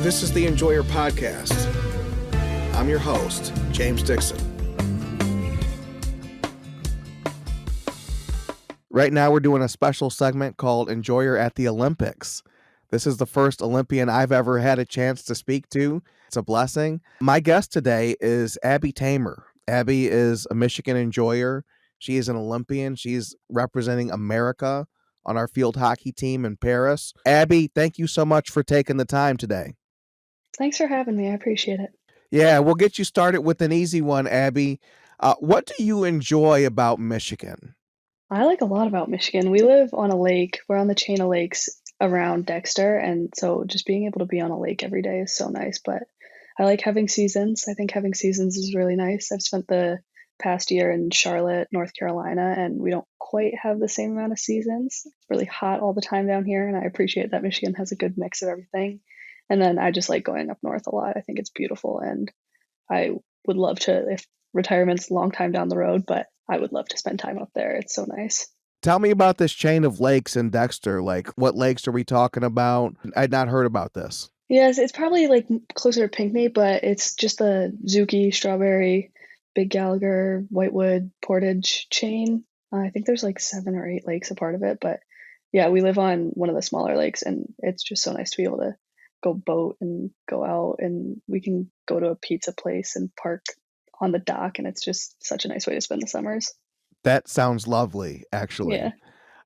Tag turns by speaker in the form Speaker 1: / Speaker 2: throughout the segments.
Speaker 1: This is the Enjoyer Podcast. I'm your host, James Dixon. Right now, we're doing a special segment called Enjoyer at the Olympics. This is the first Olympian I've ever had a chance to speak to. It's a blessing. My guest today is Abby Tamer. Abby is a Michigan enjoyer. She is an Olympian. She's representing America on our field hockey team in Paris. Abby, thank you so much for taking the time today.
Speaker 2: Thanks for having me. I appreciate it.
Speaker 1: Yeah, we'll get you started with an easy one, Abby. What do you enjoy about Michigan?
Speaker 2: I like a lot about Michigan. We live on a lake. We're on the chain of lakes around Dexter. And so just being able to be on a lake every day is so nice. But I like having seasons. I think having seasons is really nice. I've spent the past year in Charlotte, North Carolina, and we don't quite have the same amount of seasons. It's really hot all the time down here. And I appreciate that Michigan has a good mix of everything. And then I just like going up north a lot. I think it's beautiful. And I would love to, if retirement's a long time down the road, but I would love to spend time up there. It's so nice.
Speaker 1: Tell me about this chain of lakes in Dexter. Like, what lakes are we talking about? I'd not heard about this.
Speaker 2: Yes, it's probably like closer to Pinckney, but it's just the Zuki, Strawberry, Big Gallagher, Whitewood, Portage chain. I think there's like 7 or 8 lakes a part of it. But yeah, we live on one of the smaller lakes, and it's just so nice to be able to go boat and go out, and we can go to a pizza place and park on the dock, and it's just such a nice way to spend the summers.
Speaker 1: That sounds lovely, actually.
Speaker 2: Yeah,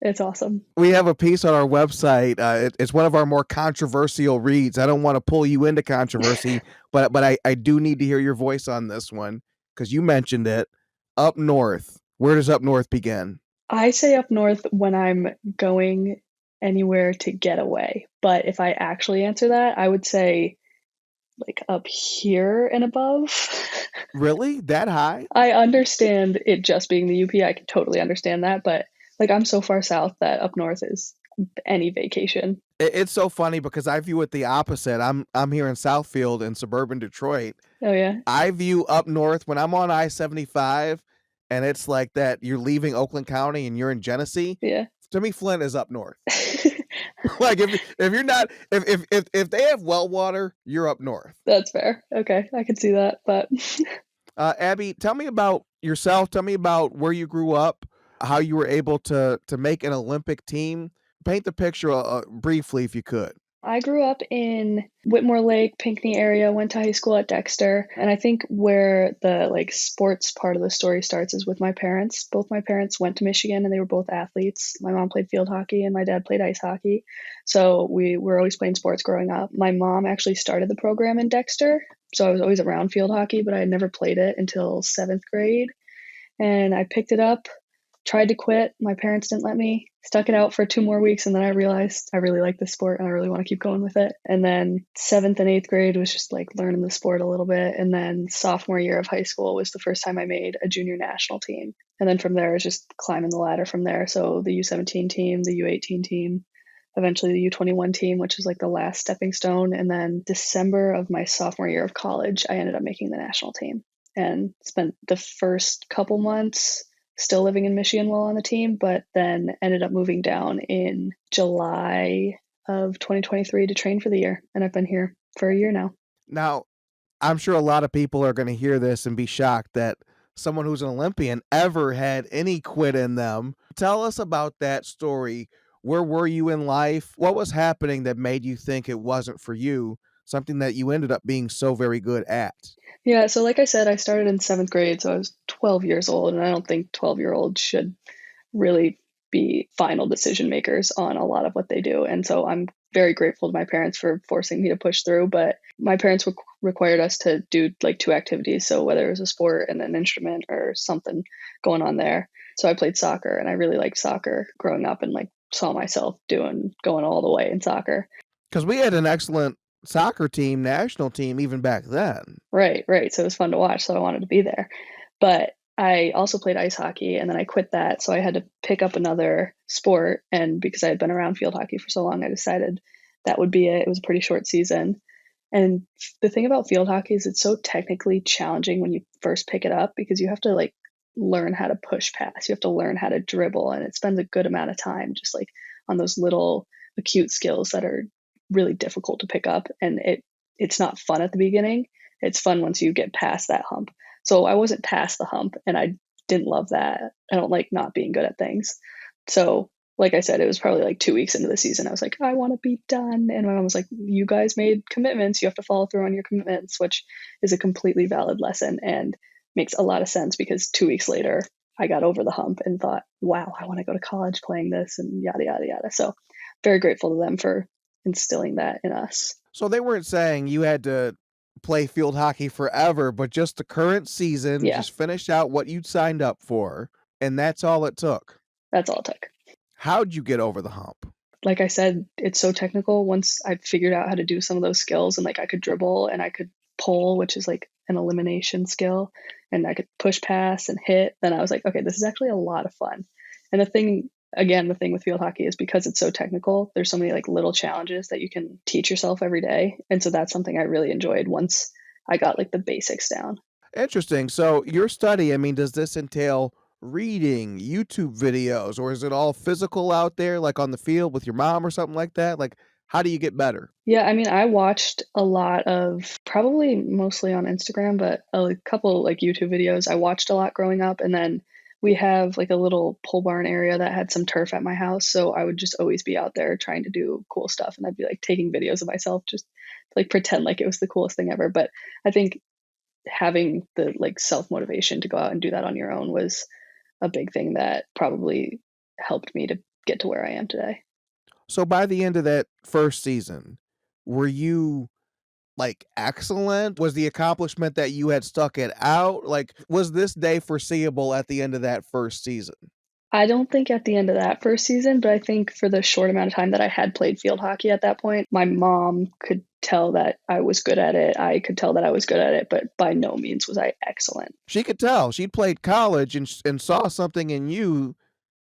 Speaker 2: it's awesome.
Speaker 1: We have a piece on our website. It's one of our more controversial reads. I don't want to pull you into controversy, but I do need to hear your voice on this one because you mentioned it. Up north. Where does up north begin?
Speaker 2: I say up north when I'm going anywhere to get away. But if I actually answer that, I would say like up here and above.
Speaker 1: Really? That high?
Speaker 2: I understand it just being the UP. I can totally understand that. But like I'm so far south that up north is any vacation.
Speaker 1: It's so funny because I view it the opposite. I'm here in Southfield in suburban Detroit.
Speaker 2: Oh, yeah.
Speaker 1: I view up north when I'm on I-75 and it's like that you're leaving Oakland County and you're in Genesee.
Speaker 2: Yeah.
Speaker 1: To me, Flint is up north. Like if you're not if they have well water, you're up north.
Speaker 2: That's fair. Okay, I can see that. But
Speaker 1: Abby, tell me about yourself. Tell me about where you grew up, how you were able to make an Olympic team. Paint the picture briefly, if you could.
Speaker 2: I grew up in Whitmore Lake, Pinckney area, went to high school at Dexter. And I think where the like sports part of the story starts is with my parents. Both my parents went to Michigan and they were both athletes. My mom played field hockey and my dad played ice hockey. So we were always playing sports growing up. My mom actually started the program in Dexter. So I was always around field hockey, but I had never played it until 7th grade. And I picked it up, tried to quit. My parents didn't let me. Stuck it out for 2 more weeks, and then I realized I really like this sport and I really want to keep going with it. And then 7th and 8th grade was just like learning the sport a little bit. And then sophomore year of high school was the first time I made a junior national team. And then from there, it was just climbing the ladder from there. So the U17 team, the U18 team, eventually the U21 team, which is like the last stepping stone. And then December of my sophomore year of college, I ended up making the national team and spent the first couple months still living in Michigan while on the team, but then ended up moving down in July of 2023 to train for the year. And I've been here for a year now.
Speaker 1: Now, I'm sure a lot of people are going to hear this and be shocked that someone who's an Olympian ever had any quit in them. Tell us about that story. Where were you in life? What was happening that made you think it wasn't for you? Something that you ended up being so very good at.
Speaker 2: Yeah, so like I said, I started in 7th grade, so I was 12 years old, and I don't think 12-year-olds should really be final decision makers on a lot of what they do. And so I'm very grateful to my parents for forcing me to push through, but my parents required us to do like 2 activities. So whether it was a sport and an instrument or something going on there. So I played soccer, and I really liked soccer growing up and like saw myself going all the way in soccer.
Speaker 1: Because we had an excellent soccer team, national team, even back then.
Speaker 2: Right. So it was fun to watch. So I wanted to be there. But I also played ice hockey, and then I quit that. So I had to pick up another sport. And because I had been around field hockey for so long, I decided that would be it. It was a pretty short season. And the thing about field hockey is it's so technically challenging when you first pick it up because you have to like learn how to push pass. You have to learn how to dribble. And it spends a good amount of time just like on those little acute skills that are really difficult to pick up. And it's not fun at the beginning. It's fun once you get past that hump. So I wasn't past the hump, and I didn't love that. I don't like not being good at things. So, like I said, it was probably like 2 weeks into the season. I was like, I want to be done. And my mom was like, you guys made commitments. You have to follow through on your commitments, which is a completely valid lesson and makes a lot of sense because 2 weeks later, I got over the hump and thought, wow, I want to go to college playing this and yada, yada, yada. So, very grateful to them for instilling that in us.
Speaker 1: So they weren't saying you had to play field hockey forever, but just the current season,
Speaker 2: Yeah,
Speaker 1: just finish out what you'd signed up for, and that's all it took.
Speaker 2: that's all it took.
Speaker 1: How'd you get over the hump?
Speaker 2: Like I said, it's so technical. Once I figured out how to do some of those skills and like I could dribble and I could pull, which is like an elimination skill, and I could push pass and hit, then I was like, okay, this is actually a lot of fun. And the thing with field hockey is because it's so technical, there's so many like little challenges that you can teach yourself every day. And so that's something I really enjoyed once I got like the basics down.
Speaker 1: Interesting. So your study, I mean, does this entail reading, YouTube videos, or is it all physical out there, like on the field with your mom or something like that? Like, how do you get better?
Speaker 2: Yeah, I mean, I watched a lot of probably mostly on Instagram, but a couple like YouTube videos. I watched a lot growing up, and then we have like a little pole barn area that had some turf at my house, so I would just always be out there trying to do cool stuff, and I'd be like taking videos of myself just to, like pretend like it was the coolest thing ever. But I think having the like self motivation to go out and do that on your own was a big thing that probably helped me to get to where I am today.
Speaker 1: So by the end of that first season, were you like excellent? Was the accomplishment that you had stuck it out? Like, was this day foreseeable at the end of that first season?
Speaker 2: I don't think at the end of that first season, but I think for the short amount of time that I had played field hockey at that point, my mom could tell that I was good at it. I could tell that I was good at it, but by no means was I excellent.
Speaker 1: She could tell. She'd played college and saw something in you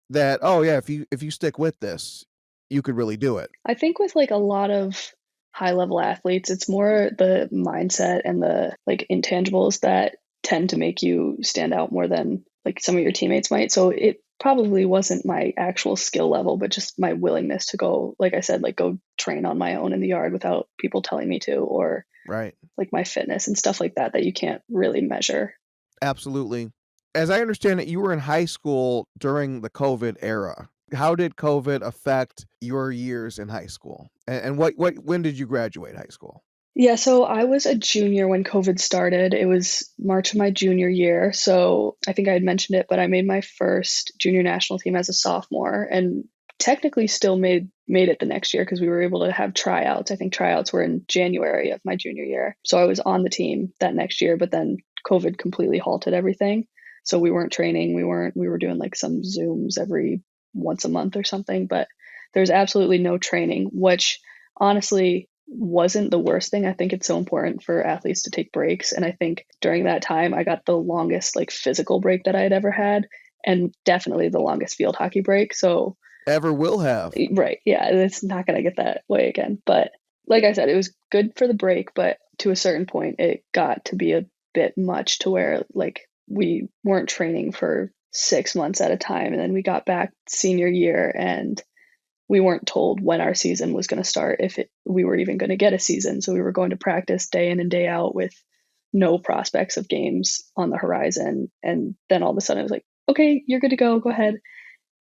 Speaker 1: that, oh yeah, if you stick with this, you could really do it.
Speaker 2: I think with like a lot of high level athletes, it's more the mindset and the like intangibles that tend to make you stand out more than like some of your teammates might. So it probably wasn't my actual skill level, but just my willingness to go, like I said, like go train on my own in the yard without people telling me to, or
Speaker 1: Right.
Speaker 2: like my fitness and stuff like that that you can't really measure.
Speaker 1: Absolutely. As I understand it, you were in high school during the COVID era. How did COVID affect your years in high school? And what when did you graduate high school?
Speaker 2: Yeah, so I was a junior when COVID started. It was March of my junior year. So I think I had mentioned it, but I made my first junior national team as a sophomore and technically still made it the next year because we were able to have tryouts. I think tryouts were in January of my junior year. So I was on the team that next year, but then COVID completely halted everything. So we weren't training. We were doing like some Zooms every once a month or something, but there's absolutely no training, which honestly wasn't the worst thing. I think it's so important for athletes to take breaks. And I think during that time, I got the longest like physical break that I had ever had, and definitely the longest field hockey break. So,
Speaker 1: Ever will have.
Speaker 2: right. Yeah, it's not going to get that way again. But like I said, it was good for the break. But to a certain point, it got to be a bit much to where like we weren't training for 6 months at a time. And then we got back senior year and we weren't told when our season was going to start, we were even going to get a season. So we were going to practice day in and day out with no prospects of games on the horizon. And then all of a sudden it was like, okay, you're good to go ahead.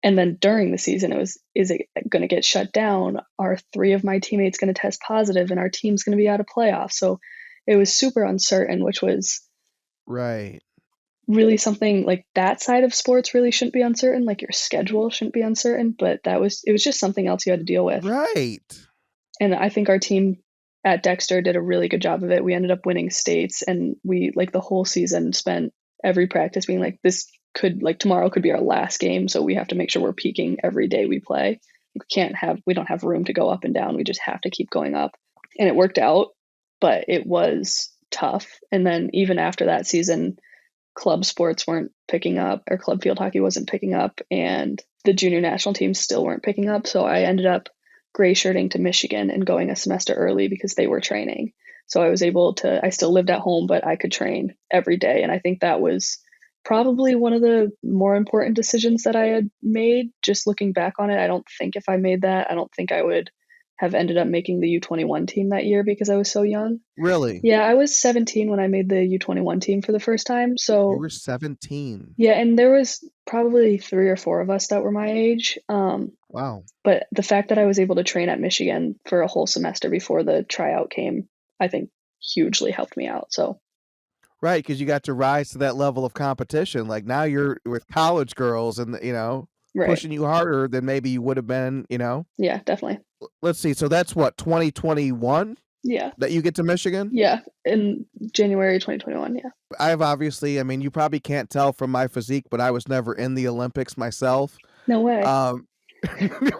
Speaker 2: And then during the season, is it going to get shut down? Are three of my teammates going to test positive and our team's going to be out of playoffs? So it was super uncertain, which was
Speaker 1: Right.
Speaker 2: really something like that side of sports really shouldn't be uncertain. Like your schedule shouldn't be uncertain, but it was just something else you had to deal with.
Speaker 1: Right.
Speaker 2: And I think our team at Dexter did a really good job of it. We ended up winning states, and we like the whole season spent every practice being like, this could like tomorrow could be our last game. So we have to make sure we're peaking every day we play. We don't have room to go up and down. We just have to keep going up. And it worked out, but it was tough. And then even after that season, club sports weren't picking up, or club field hockey wasn't picking up, and the junior national teams still weren't picking up. So I ended up gray shirting to Michigan and going a semester early because they were training. So I still lived at home, but I could train every day. And I think that was probably one of the more important decisions that I had made. Just looking back on it, I don't think if I made that, I don't think I would have ended up making the U21 team that year because I was so young.
Speaker 1: Really?
Speaker 2: Yeah, I was 17 when I made the U21 team for the first time.
Speaker 1: You
Speaker 2: So
Speaker 1: were 17.
Speaker 2: yeah, and there was probably 3 or 4 of us that were my age.
Speaker 1: Wow.
Speaker 2: But the fact that I was able to train at Michigan for a whole semester before the tryout came, I think hugely helped me out. So,
Speaker 1: Right, because you got to rise to that level of competition. Like, now you're with college girls and,
Speaker 2: right.
Speaker 1: pushing you harder than maybe you would have been, you know?
Speaker 2: Yeah, definitely.
Speaker 1: Let's see, so that's what, 2021
Speaker 2: Yeah.
Speaker 1: that you get to Michigan?
Speaker 2: Yeah, in January 2021, yeah.
Speaker 1: I've obviously, I mean, you probably can't tell from my physique, but I was never in the Olympics myself.
Speaker 2: No way.
Speaker 1: Um,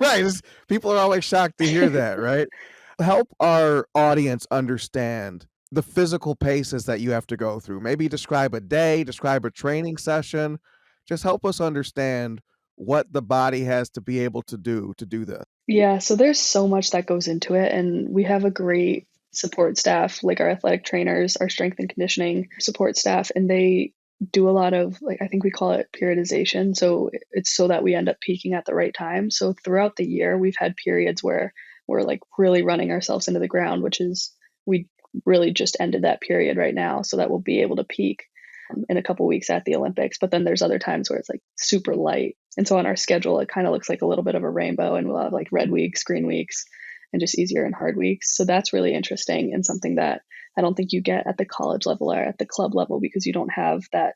Speaker 1: right, people are always shocked to hear that, right? Help our audience understand the physical paces that you have to go through. Maybe describe a day, describe a training session. Just help us understand what the body has to be able to do this.
Speaker 2: Yeah, so there's so much that goes into it, and we have a great support staff, like our athletic trainers, our strength and conditioning support staff, and they do a lot of, like, I think we call it periodization. So it's so that we end up peaking at the right time. So throughout the year, we've had periods where we're like really running ourselves into the ground, which is we really just ended that period right now, so that we'll be able to peak in a couple weeks at the Olympics. But then there's other times where it's like super light. And so on our schedule, it kind of looks like a little bit of a rainbow, and we'll have like red weeks, green weeks, and just easier and hard weeks. So that's really interesting and something that I don't think you get at the college level or at the club level because you don't have that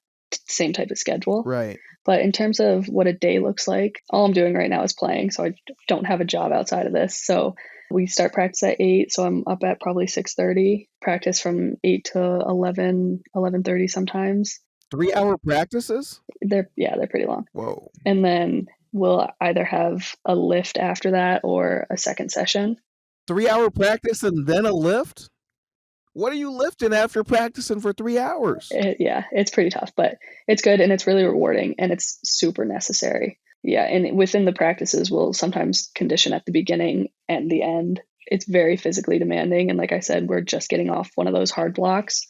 Speaker 2: same type of schedule.
Speaker 1: Right.
Speaker 2: But in terms of what a day looks like, all I'm doing right now is playing. So I don't have a job outside of this. So we start practice at 8. So I'm up at probably 6:30, practice from 8 to 11, 11:30 sometimes.
Speaker 1: 3-hour practices?
Speaker 2: They're pretty long.
Speaker 1: Whoa.
Speaker 2: And then we'll either have a lift after that or a second session.
Speaker 1: 3-hour practice and then a lift? What are you lifting after practicing for 3 hours?
Speaker 2: Yeah, it's pretty tough, but it's good and it's really rewarding and it's super necessary. Yeah, and within the practices, we'll sometimes condition at the beginning and the end. It's very physically demanding, and like I said, we're just getting off one of those hard blocks.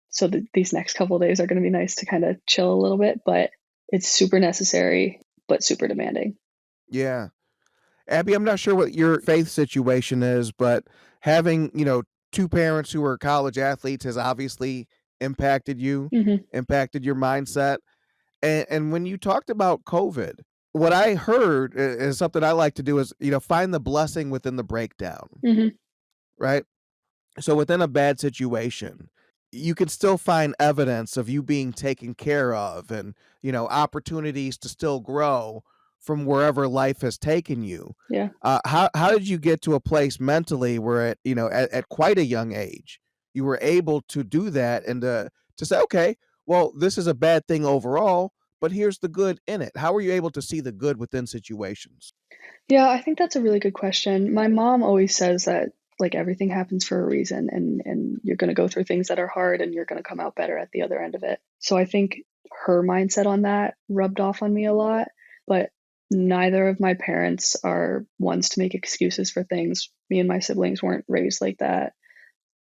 Speaker 2: So these next couple of days are going to be nice to kind of chill a little bit, but it's super necessary, but super demanding.
Speaker 1: Yeah. Abby, I'm not sure what your faith situation is, but having, two parents who are college athletes has obviously impacted you,
Speaker 2: Hmm.
Speaker 1: impacted your mindset. And when you talked about COVID, what I heard is something I like to do is, find the blessing within the breakdown,
Speaker 2: Hmm.
Speaker 1: right? So within a bad situation, you can still find evidence of you being taken care of and, opportunities to still grow from wherever life has taken you.
Speaker 2: Yeah.
Speaker 1: How did you get to a place mentally where at quite a young age, you were able to do that and to say, okay, well, this is a bad thing overall, but here's the good in it. How were you able to see the good within situations?
Speaker 2: Yeah, I think that's a really good question. My mom always says that like everything happens for a reason and you're going to go through things that are hard and you're going to come out better at the other end of it. So I think her mindset on that rubbed off on me a lot, but neither of my parents are ones to make excuses for things. Me and my siblings weren't raised like that.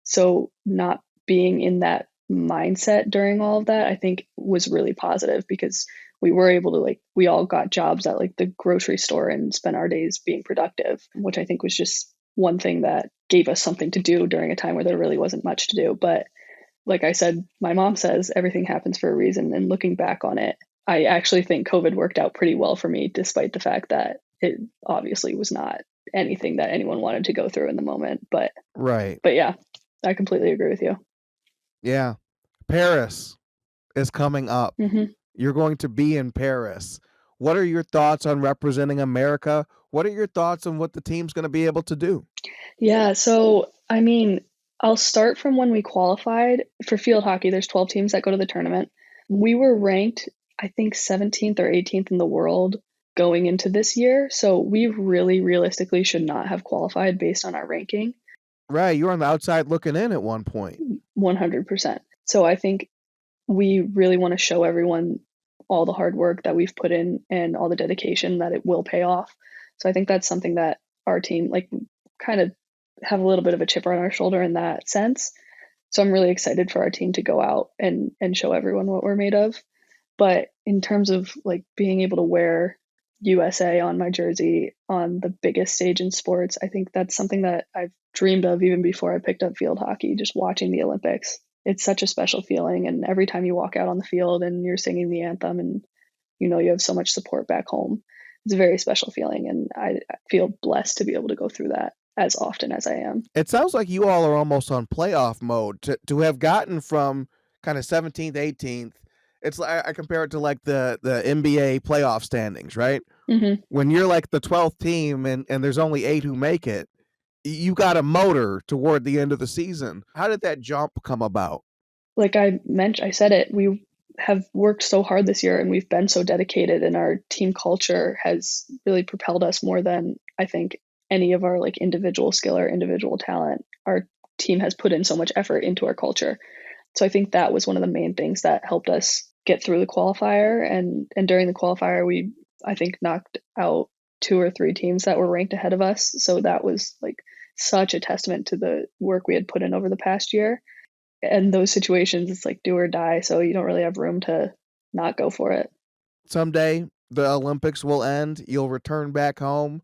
Speaker 2: So not being in that mindset during all of that, I think was really positive because we were able to like we all got jobs at like the grocery store and spent our days being productive, which I think was just one thing that gave us something to do during a time where there really wasn't much to do. But like I said, my mom says everything happens for a reason. And looking back on it, I actually think COVID worked out pretty well for me, despite the fact that it obviously was not anything that anyone wanted to go through in the moment.
Speaker 1: Right.
Speaker 2: But yeah, I completely agree with you.
Speaker 1: Yeah. Paris is coming up.
Speaker 2: Hmm.
Speaker 1: You're going to be in Paris. What are your thoughts on representing America? What are your thoughts on what the team's going to be able to do?
Speaker 2: Yeah, so I mean, I'll start from when we qualified for field hockey. There's 12 teams that go to the tournament. We were ranked, I think, 17th or 18th in the world going into this year. So we really realistically should not have qualified based on our ranking.
Speaker 1: Right, you were on the outside looking in at one point.
Speaker 2: 100%. So I think we really want to show everyone all the hard work that we've put in and all the dedication that it will pay off. So I think that's something that our team like kind of have a little bit of a chip on our shoulder in that sense. So I'm really excited for our team to go out and show everyone what we're made of. But in terms of like being able to wear USA on my jersey on the biggest stage in sports. I think that's something that I've dreamed of even before I picked up field hockey, just watching the Olympics. It's such a special feeling. And every time you walk out on the field and you're singing the anthem and you have so much support back home, it's a very special feeling. And I feel blessed to be able to go through that as often as I am.
Speaker 1: It sounds like you all are almost on playoff mode to have gotten from kind of 17th, 18th. It's like I compare it to like the NBA playoff standings, right?
Speaker 2: Mm-hmm.
Speaker 1: When you're like the 12th team and there's only 8 who make it, you got a motor toward the end of the season. How did that jump come about?
Speaker 2: Like I mentioned, I said it, we have worked so hard this year and we've been so dedicated, and our team culture has really propelled us more than I think any of our like individual skill or individual talent. Our team has put in so much effort into our culture. So I think that was one of the main things that helped us get through the qualifier. And during the qualifier, we, I think, knocked out 2 or 3 teams that were ranked ahead of us. So that was like such a testament to the work we had put in over the past year. And those situations, it's like do or die. So you don't really have room to not go for it.
Speaker 1: Someday the Olympics will end. You'll return back home.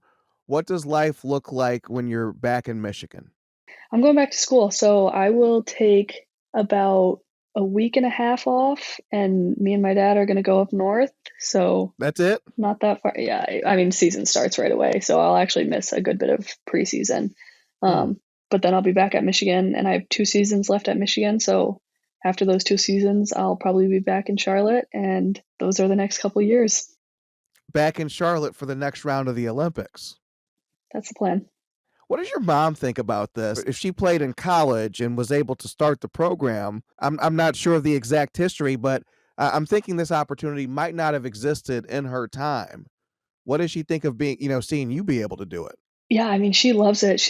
Speaker 1: What does life look like when you're back in Michigan?
Speaker 2: I'm going back to school. So I will take about a week and a half off, and me and my dad are going to go up north. So
Speaker 1: That's it?
Speaker 2: not that far. Yeah. I mean, season starts right away. So I'll actually miss a good bit of preseason.
Speaker 1: Hmm.
Speaker 2: But then I'll be back at Michigan, and I have 2 seasons left at Michigan. So after those 2 seasons, I'll probably be back in Charlotte, and those are the next couple years.
Speaker 1: Back in Charlotte for the next round of the Olympics.
Speaker 2: That's the plan.
Speaker 1: What does your mom think about this? If she played in college and was able to start the program, I'm not sure of the exact history, but I'm thinking this opportunity might not have existed in her time. What does she think of being, seeing you be able to do it?
Speaker 2: Yeah, I mean, she loves it.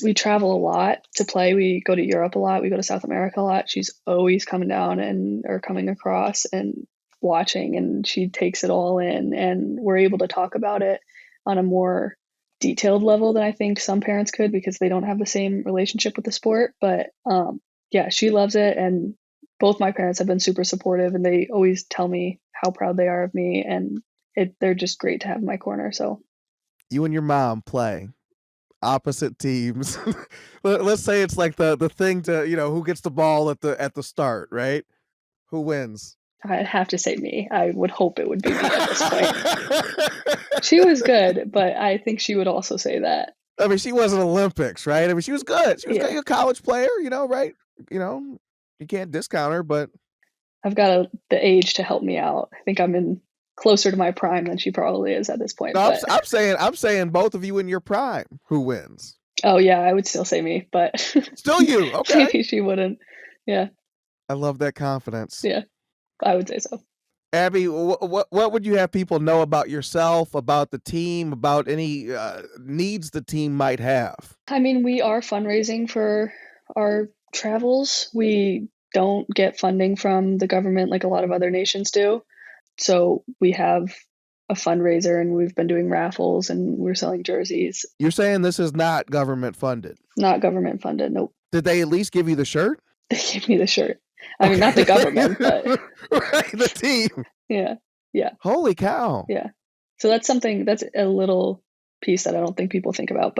Speaker 2: We travel a lot to play. We go to Europe a lot. We go to South America a lot. She's always coming down or coming across and watching, and she takes it all in. And we're able to talk about it on a more detailed level than I think some parents could, because they don't have the same relationship with the sport. But yeah, she loves it. And both my parents have been super supportive, and they always tell me how proud they are of me. And they're just great to have in my corner. So
Speaker 1: You and your mom play opposite teams. Let's say it's like the thing to, who gets the ball at the start, right? Who wins?
Speaker 2: I'd have to say me. I would hope it would be me at this point. She was good, but I think she would also say that.
Speaker 1: I mean, she wasn't Olympics, right? I mean, she was good. She was
Speaker 2: Yeah.
Speaker 1: a college player, right? You can't discount her, but
Speaker 2: I've got the age to help me out. I think I'm in closer to my prime than she probably is at this point.
Speaker 1: no,
Speaker 2: But
Speaker 1: I'm saying both of you in your prime. Who wins?
Speaker 2: oh yeah, I would still say me, but
Speaker 1: Still you. Okay.
Speaker 2: maybe she wouldn't. Yeah,
Speaker 1: I love that confidence.
Speaker 2: yeah, I would say so.
Speaker 1: Abby, what would you have people know about yourself, about the team, about any needs the team might have?
Speaker 2: I mean, we are fundraising for our travels. We don't get funding from the government like a lot of other nations do. So we have a fundraiser, and we've been doing raffles, and we're selling jerseys.
Speaker 1: You're saying this is not government funded.
Speaker 2: Not government funded. Nope.
Speaker 1: Did they at least give you the shirt?
Speaker 2: They gave me the shirt. I mean, not the government, but
Speaker 1: right, the team.
Speaker 2: yeah. Yeah.
Speaker 1: Holy cow.
Speaker 2: Yeah. So that's a little piece that I don't think people think about,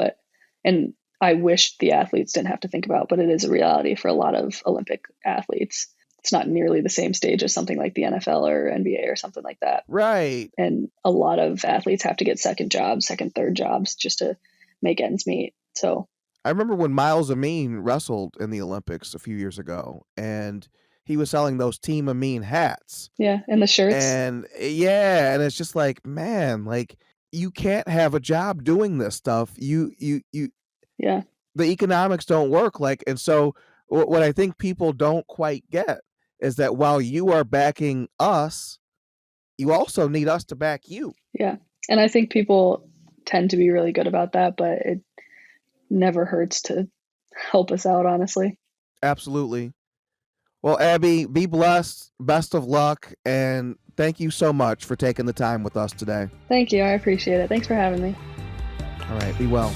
Speaker 2: and I wish the athletes didn't have to think about, but it is a reality for a lot of Olympic athletes. It's not nearly the same stage as something like the NFL or NBA or something like that.
Speaker 1: Right.
Speaker 2: And a lot of athletes have to get second jobs, second, third jobs just to make ends meet. So
Speaker 1: I remember when Miles Amin wrestled in the Olympics a few years ago, and he was selling those Team Amin hats.
Speaker 2: yeah, and the shirts.
Speaker 1: And yeah, and it's just like, man, like you can't have a job doing this stuff.
Speaker 2: Yeah.
Speaker 1: The economics don't work. Like, and so what I think people don't quite get is that while you are backing us, you also need us to back you.
Speaker 2: Yeah. And I think people tend to be really good about that, but it never hurts to help us out, honestly.
Speaker 1: Absolutely. Well, Abby, be blessed. Best of luck. And thank you so much for taking the time with us today.
Speaker 2: Thank you. I appreciate it. Thanks for having me.
Speaker 1: All right. Be well.